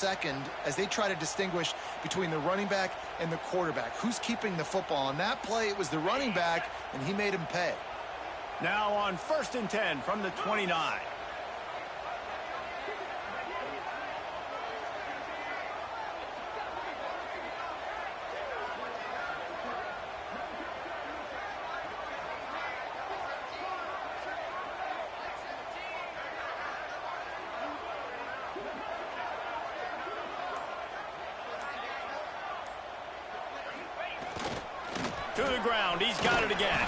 second as they try to distinguish between the running back and the quarterback. Who's keeping the football? On that play, it was the running back, and he made him pay. Now on 1st and 10 from the 29. To the ground, he's got it again.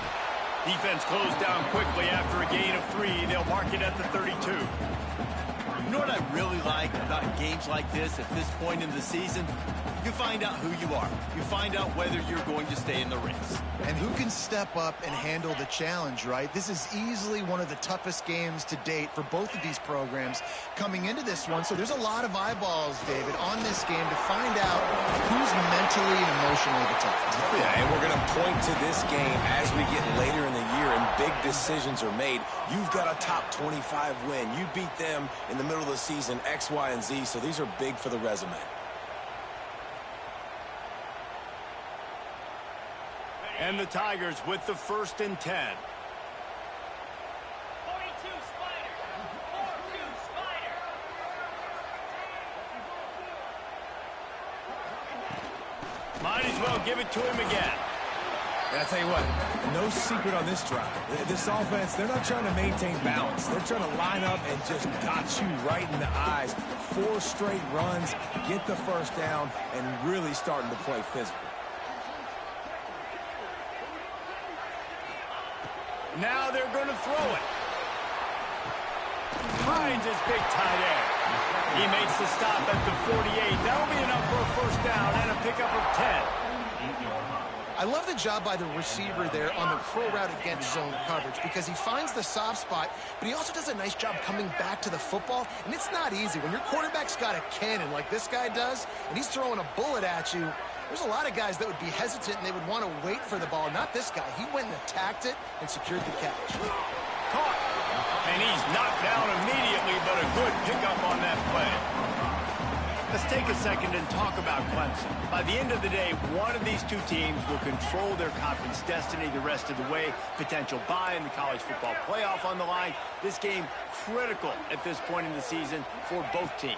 Defense closed down quickly after a gain of 3. They'll mark it at the 32. You know what I really like about games like this at this point in the season? You find out who you are. You find out whether you're going to stay in the race. And who can step up and handle the challenge, right? This is easily one of the toughest games to date for both of these programs coming into this one. So there's a lot of eyeballs, David, on this game to find out who's mentally and emotionally the toughest. Yeah, and we're going to point to this game as we get later in the year and big decisions are made. You've got a top 25 win. You beat them in the middle of the season, X, Y, and Z, so these are big for the resume. And the Tigers with the 1st and 10. 42 Spider. 42 Spider. Might as well give it to him again. And I tell you what, no secret on this drive. This offense, they're not trying to maintain balance. They're trying to line up and just dot you right in the eyes. 4 straight runs, get the first down, and really starting to play physical. Now they're going to throw it. Finds his big tight end. He makes the stop at the 48. That'll be enough for a first down and a pickup of 10. I love the job by the receiver there on the pro route against zone coverage because he finds the soft spot, but he also does a nice job coming back to the football, and it's not easy. When your quarterback's got a cannon like this guy does, and he's throwing a bullet at you, there's a lot of guys that would be hesitant and they would want to wait for the ball. Not this guy. He went and attacked it and secured the catch. Caught. And he's knocked down immediately, but a good pickup on that play. Let's take a second and talk about Clemson. By the end of the day, one of these two teams will control their conference destiny the rest of the way. Potential bye in the college football playoff on the line. This game critical at this point in the season for both teams.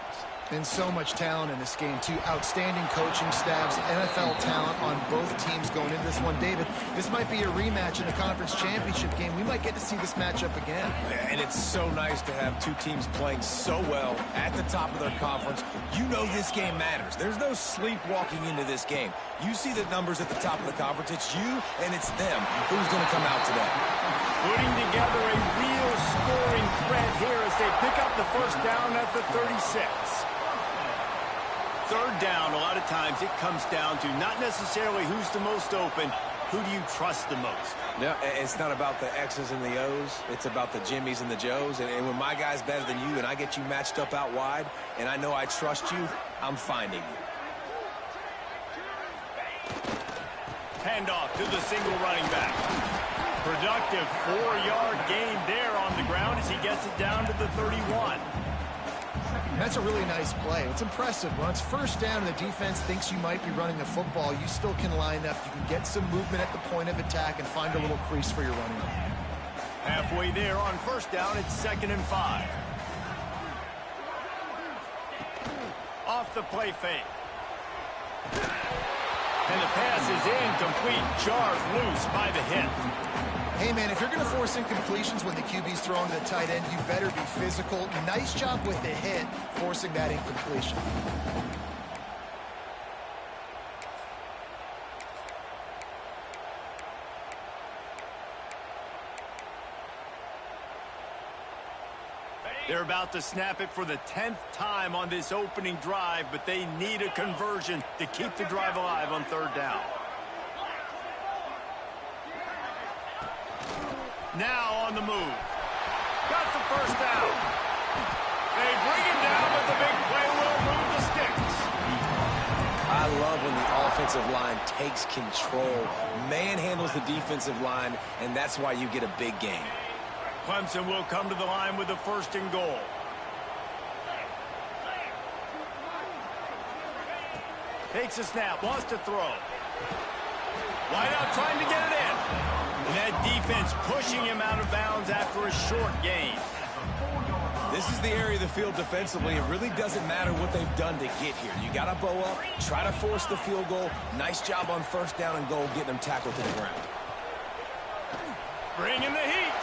And so much talent in this game, too. Outstanding coaching staffs, NFL talent on both teams going into this one. David, this might be a rematch in the conference championship game. We might get to see this matchup again. And it's so nice to have two teams playing so well at the top of their conference. You know this game matters. There's no sleepwalking into this game. You see the numbers at the top of the conference. It's you and it's them. Who's going to come out today? Putting together a real scoring threat here as they pick up the first down at the 36. Third down, a lot of times it comes down to not necessarily who's the most open, who do you trust the most? No, it's not about the X's and the O's. It's about the Jimmys and the Joes. And when my guy's better than you and I get you matched up out wide and I know I trust you, I'm finding you. Handoff to the single running back. Productive 4-yard gain there on the ground as he gets it down to the 31. That's a really nice play. It's impressive. When it's first down and the defense thinks you might be running the football, you still can line up. You can get some movement at the point of attack and find a little crease for your running back. Halfway there on first down, it's 2nd and 5. Off the play fake. And the pass is incomplete. Jarred loose by the hit. Hey, man, if you're going to force incompletions when the QB's throwing to the tight end, you better be physical. Nice job with the hit, forcing that incompletion. They're about to snap it for the 10th time on this opening drive, but they need a conversion to keep the drive alive on third down. Now on the move. Got the first down. They bring him down, but the big play will move the sticks. I love when the offensive line takes control, manhandles the defensive line, and that's why you get a big gain. Clemson will come to the line with the 1st and goal. Takes a snap, wants to throw. Wideout trying to get it in. And that defense pushing him out of bounds after a short gain. This is the area of the field defensively. It really doesn't matter what they've done to get here. You got to bow up, try to force the field goal. Nice job on first down and goal, getting them tackled to the ground. Bringing the heat.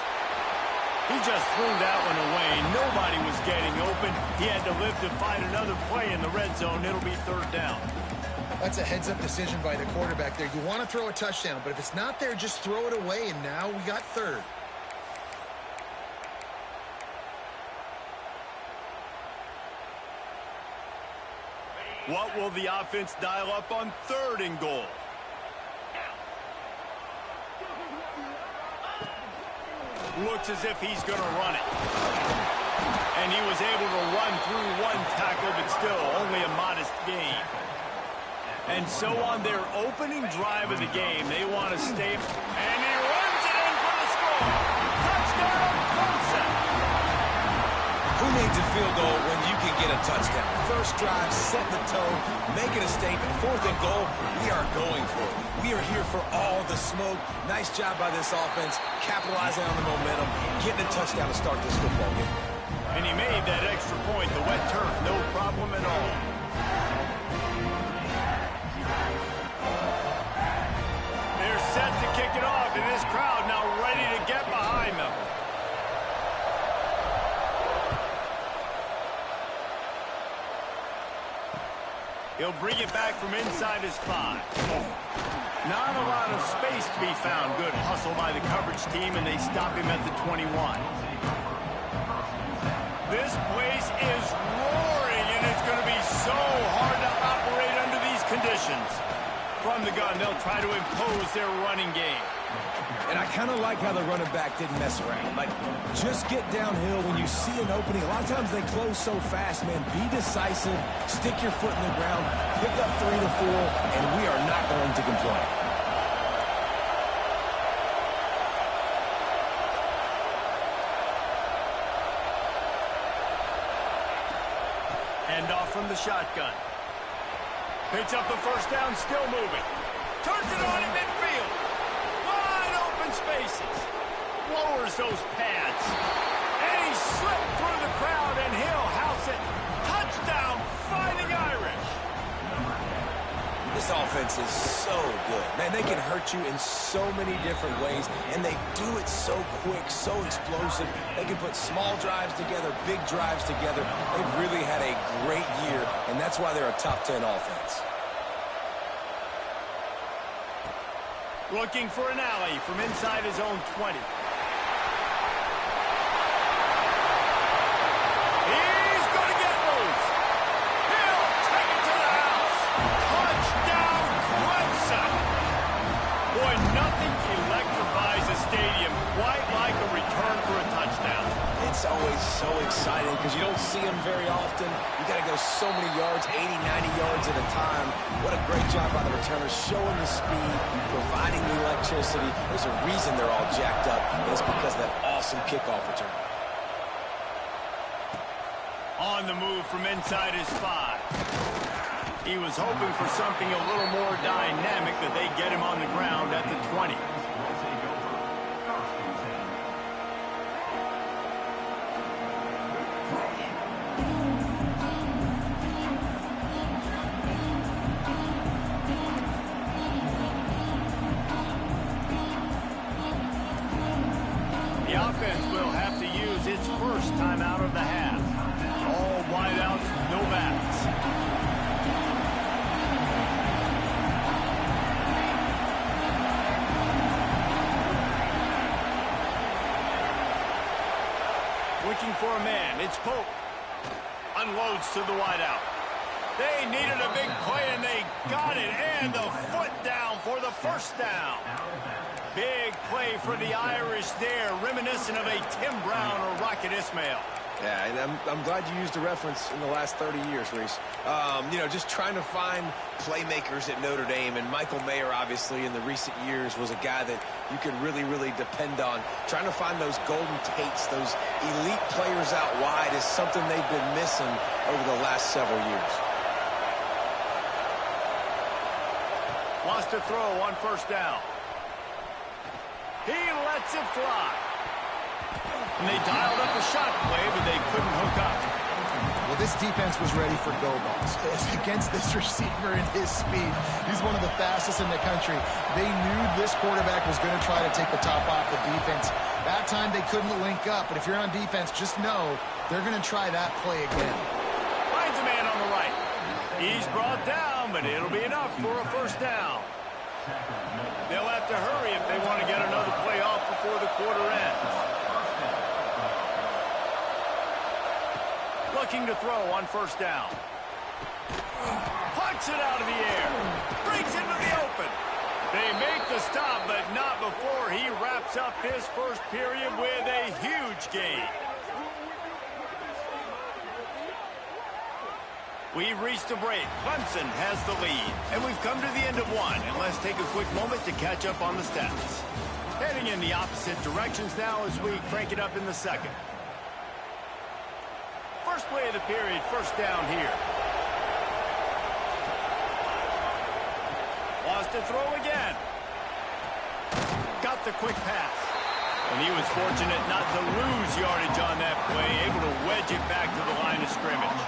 He just threw that one away. Nobody was getting open. He had to live to fight another play in the red zone. It'll be third down. That's a heads-up decision by the quarterback there. You want to throw a touchdown, but if it's not there, just throw it away, and now we got third. What will the offense dial up on third and goal? Looks as if he's going to run it. And he was able to run through one tackle, but still only a modest gain. And so on their opening drive of the game, they want to stay. And he runs it in for the score. Touchdown, Clemson. Who needs a field goal when you can get a touchdown? First drive, set the tone, making a statement. Fourth and goal, we are going for it. We are here for all the smoke. Nice job by this offense, capitalizing on the momentum, getting a touchdown to start this football game. And he made that extra point, the wet turf, no problem at all. They're set to kick it off, and this crowd now ready to get behind them. He'll bring it back from inside his 5. Not a lot of space to be found. Good hustle by the coverage team, and they stop him at the 21. This place is roaring, and it's going to be so hard to operate under these conditions. From the gun, they'll try to impose their running game. And I kind of like how the running back didn't mess around. Like, just get downhill when you see an opening. A lot of times they close so fast, man. Be decisive, stick your foot in the ground, pick up 3 to 4, and we are not going to complain. Hand off from the shotgun. Picks up the first down, still moving. Turns it on in midfield. Wide open spaces. Lowers those pads. And he slipped through the crowd, and he'll house it. Touchdown, Fighting Irish. This offense is so good. Man, they can hurt you in so many different ways, and they do it so quick, so explosive. They can put small drives together, big drives together. They've really had a great year, and that's why they're a top 10 offense. Looking for an alley from inside his own 20. He's going to get loose. He'll take it to the house. Touchdown, Clemson. Boy, nothing electrifies a stadium quite like a return for a touchdown. It's always so exciting because you don't see them very often. You got to go so many yards, 80, 90 yards at a time. What a great job by the returners, showing the speed, providing the electricity. There's a reason they're all jacked up, and it's because of that awesome kickoff return. On the move from inside his 5. He was hoping for something a little more dynamic, that they get him on the ground at the 20. The offense will have to use its first timeout of the half. All wideouts, no backs. Looking for a man. It's Pope. Unloads to the wideout. They needed a big play, and they got it. And the foot down for the first down. Big play for the Irish there, reminiscent of a Tim Brown or Rocket Ismail. Yeah, and I'm glad you used a reference in the last 30 years, Reese. You know, just trying to find playmakers at Notre Dame, and Michael Mayer, obviously, in the recent years, was a guy that you could really, really depend on. Trying to find those golden Tates, those elite players out wide is something they've been missing over the last several years. Wants to throw on first down. He lets it fly. And they dialed up a shot play, but they couldn't hook up. Well, this defense was ready for go balls. Against this receiver and his speed, he's one of the fastest in the country. They knew this quarterback was going to try to take the top off the defense. That time they couldn't link up, but if you're on defense, just know they're going to try that play again. Finds a man on the right. He's brought down, but it'll be enough for a first down. They'll have to hurry if they want to get another play off before the quarter ends. Looking to throw on first down. Punts it out of the air. Brings into the open. They make the stop, but not before he wraps up his first period with a huge gain. We've reached a break. Clemson has the lead, and we've come to the end of one. And let's take a quick moment to catch up on the stats. Heading in the opposite directions now as we crank it up in the second. First play of the period, first down here. Wants to throw again. Got the quick pass. And he was fortunate not to lose yardage on that play, able to wedge it back to the line of scrimmage.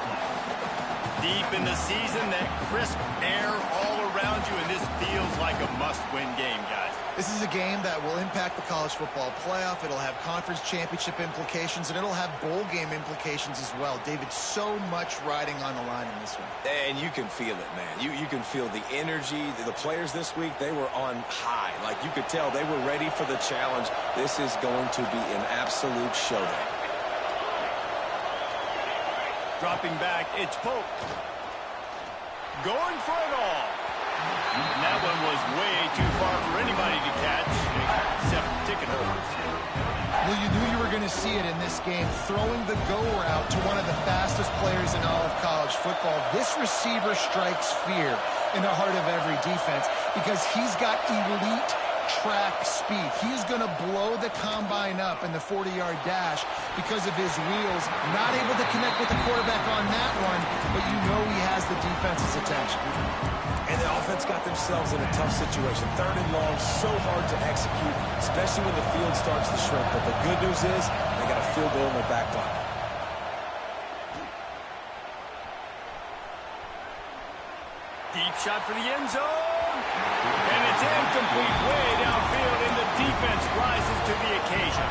Deep in the season, that crisp air all around you, and this feels like a must-win game, guys. This is a game that will impact the college football playoff. It'll have conference championship implications, and it'll have bowl game implications as well. David, so much riding on the line in this one. And you can feel it, man. You can feel the energy. The players this week, they were on high. Like, you could tell they were ready for the challenge. This is going to be an absolute showdown. Dropping back, it's Pope. Going for it all. And that one was way too far for anybody to catch, except ticket holders. Well, you knew you were going to see it in this game, throwing the go route to one of the fastest players in all of college football. This receiver strikes fear in the heart of every defense because he's got elite track speed. He's going to blow the combine up in the 40-yard dash because of his wheels. Not able to connect with the quarterback on that one, but you know he has the defense's attention. And the offense got themselves in a tough situation. Third and long, so hard to execute, especially when the field starts to shrink. But the good news is they got a field goal in their back pocket. Deep shot for the end zone. And it's incomplete way downfield, and the defense rises to the occasion.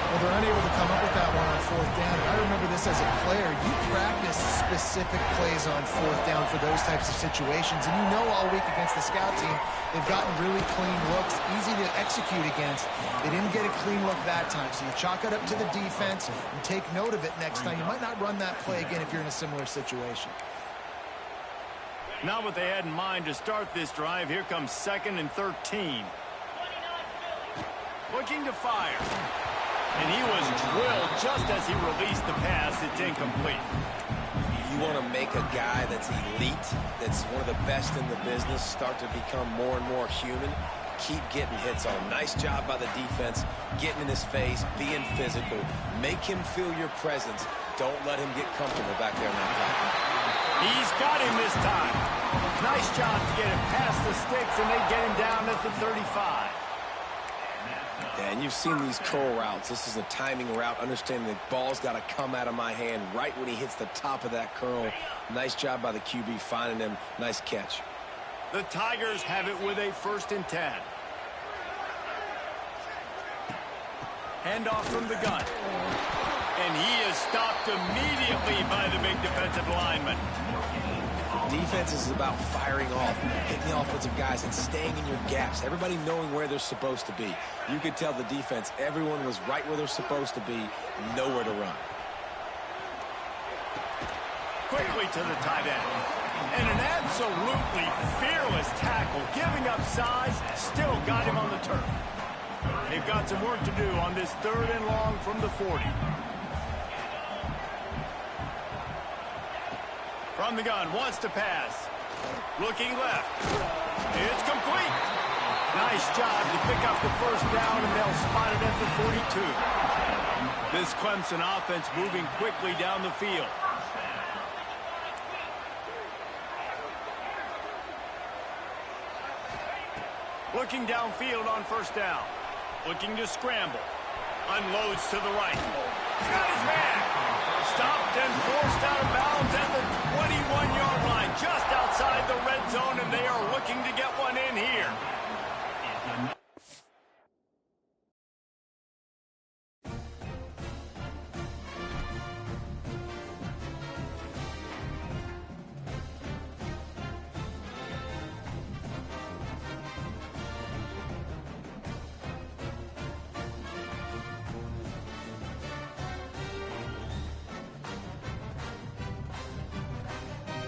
Well, they're unable to come up with that one on fourth down. And I remember this as a player. You practice specific plays on fourth down for those types of situations. And you know all week against the scout team, they've gotten really clean looks, easy to execute against. They didn't get a clean look that time. So you chalk it up to the defense and take note of it next time. You might not run that play again if you're in a similar situation. Not what they had in mind to start this drive. Here comes 2nd and 13. Looking to fire. And he was drilled just as he released the pass. It's incomplete. You want to make a guy that's elite, that's one of the best in the business, start to become more and more human. Keep getting hits on him. Nice job by the defense, getting in his face, being physical. Make him feel your presence. Don't let him get comfortable back there in that pocket. He's got him this time. Nice job to get him past the sticks, and they get him down at the 35. Yeah, and you've seen these curl routes. This is a timing route, understanding the ball's got to come out of my hand right when he hits the top of that curl. Nice job by the QB finding him. Nice catch. The Tigers have it with a 1st and 10. Handoff from the gun. And he is stopped immediately by the big defensive lineman. Defense is about firing off, hitting the offensive guys, and staying in your gaps. Everybody knowing where they're supposed to be. You could tell the defense, everyone was right where they're supposed to be, nowhere to run. Quickly to the tight end. And an absolutely fearless tackle, giving up size, still got him on the turf. They've got some work to do on this 3rd and long from the 40. From the gun, wants to pass. Looking left. It's complete. Nice job to pick up the first down, and they'll spot it at the 42. This Clemson offense moving quickly down the field. Looking downfield on first down. Looking to scramble. Unloads to the right. Got his man. Stopped and forced out of bounds at the 21-yard line. Just outside the red zone, and they are looking to get